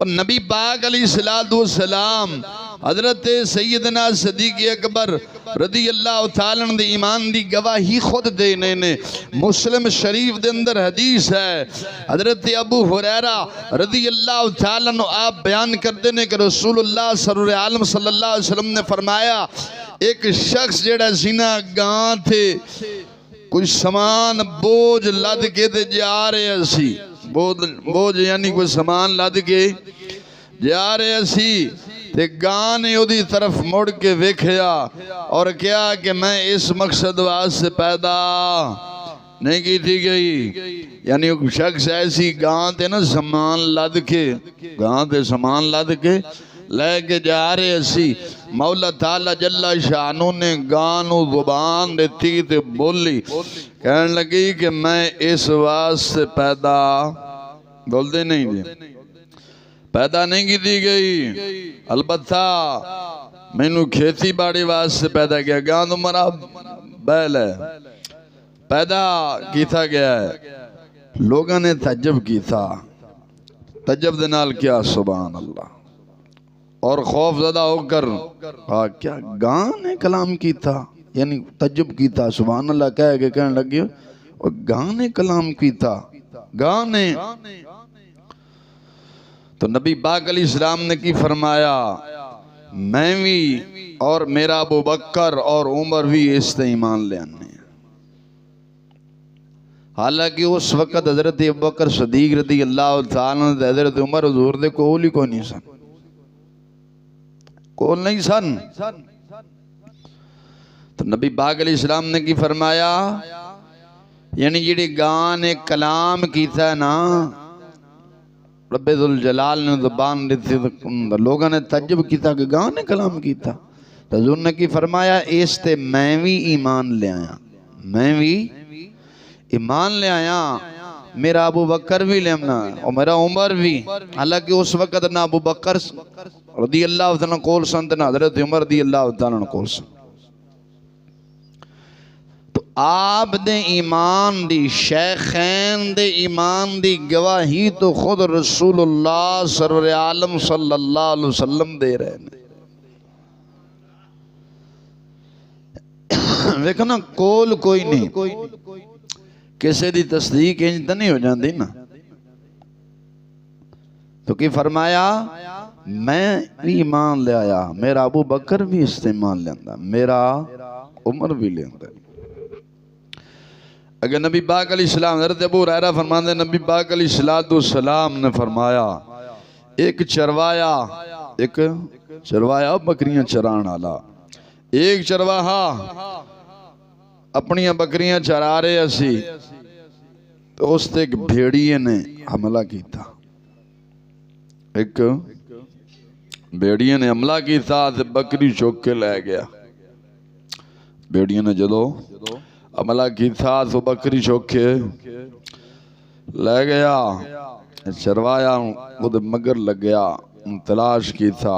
اور نبی پاک علیہ السلام حضرت سیدنا صدیق اکبر رضی اللہ تعالیٰ عنہ دی ایمان دی گواہی خود دینے نے۔ مسلم شریف دے اندر حدیث ہے، حضرت ابو ہریرہ رضی اللہ تعالیٰ عنہ آپ بیان کر دینے کہ رسول اللہ سرور عالم صلی اللہ علیہ وسلم نے فرمایا ایک شخص جڑا زنا گاں تھے کوئی سامان بوجھ لد کے دے جا رہے اسی، بوجھ یعنی کوئی سامان لد کے جا رہے اسی، تے گاں نے او دی طرف مڑ کے ویکھیا اور کیا کہ میں اس مقصد واسطے پیدا نہیں کی تھی گئی، یعنی ایک شخص ایسی گاں تے نا سامان لد کے، گاں تے سامان لد کے لے کے جا رہے اسی، مولا تعالیٰ جل شانو نے گاں نو زبان دیتی تے بولی، کہنے لگی کہ میں اس واسطے پیدا، بول دے نہیں دی پیدا نہیں کی دی گئی، البتہ میں نو کھیتی باڑی واسطے پیدا کیا، گاں تو مرا بیل ہے، پیدا کیتا گیا ہے۔ لوگوں نے تعجب کی تھا، تعجب دنال کیا سبحان اللہ، اور خوف زدہ ہو کر کیا گاں نے کلام کی تھا، یعنی تعجب کی تھا سبحان اللہ کہہ کے کہنے لگی اور گاں نے کلام کی تھا، گاں نے۔ تو نبی پاک علیہ السلام نے کی فرمایا میں بھی اور میرا ابو بکر اور عمر بھی اس تے ایمان لے آنے ہیں۔ حالانکہ اس وقت حضرت ابو بکر صدیق رضی اللہ تعالیٰ عنہ حضرت عمر حضور دے کول ہی کوئی نہیں سن، کول نہیں سن۔ تو نبی پاک علیہ السلام نے کی فرمایا یعنی جیڑی گاں نے کلام کیتا ہے نا، رب ذوالجلال نے زبان دیتی، لوگوں نے تعجب کیتا کہ گاں نے کلام کیتا، تو حضور نے کی فرمایا اس تے میں بھی ایمان لے آیا، میں بھی ایمان لے آیا، میرا ابو بکر بھی لے آنا اور میرا عمر بھی۔ حالانکہ اس وقت نہ ابو بکر رضی اللہ تعالیٰ کول سن تے نہ حضرت عمر رضی اللہ تعالیٰ کول سن۔ تو آپ دے ایمان دی، شیخین دے ایمان دی گواہی تو خود رسول اللہ سرور عالم صلی اللہ علیہ وسلم دے رہے ہیں۔ دیکھو نا کول کوئی نہیں، کسی دی تصدیق انج تو نہیں ہو جاندی نا، تو کی فرمایا میں بھی ایمان لے آیا، میرا ابو بکر بھی اس سے ایمان لے آندا، میرا عمر بھی لے آندا۔ اگر نبی پاک علیہ السلام حضرت ابو ہریرہ فرماندے نبی پاک علیہ السلام نے فرمایا ایک چروایا بکریاں چران والا، ایک چرواہا اپنیاں بکریاں چرا رہے اسی، تو اس تے ایک بھیڑیے نے حملہ کیتا، ایک بھیڑیے نے حملہ کیتا تے بکری چوک کے لے گیا۔ بھیڑیے نے جدو حملہ کیتا تو بکری چوک کے لے گیا، چروایا وہ مگر لگ گیا، تلاش کیتا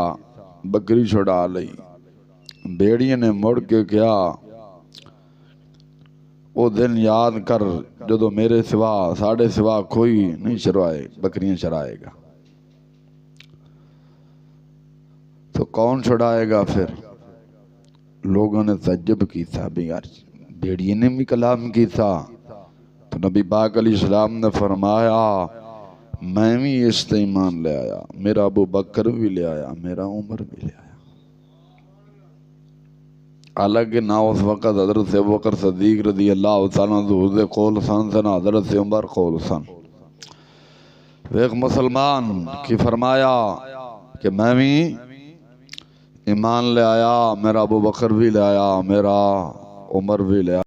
بکری چھڑا لئی۔ بھیڑیے نے مڑ کے کیا وہ دن یاد کر جدو میرے سوا ساڑھے سوا کوئی نہیں چروائے بکریاں چرائے گا، تو کون چھڑائے گا پھر؟ لوگوں نے تعجب کی تھا بھی یار بھیڑیے نے بھی کلام کی تھا، تو نبی پاک علیہ السلام نے فرمایا میں بھی اس تے ایمان لے آیا، میرا ابو بکر بھی لے آیا، میرا عمر بھی لے آیا۔ حالانکہ نہ اس وقت حضرت ابو بکر صدیق رضی اللہ تعالیٰ عنہ دے قول سن سے نہ حضرت عمر قول سن۔ ایک مسلمان کی فرمایا کہ میں بھی ایمان لے آیا، میرا ابو بکر بھی لے آیا، میرا عمر بھی لے آیا۔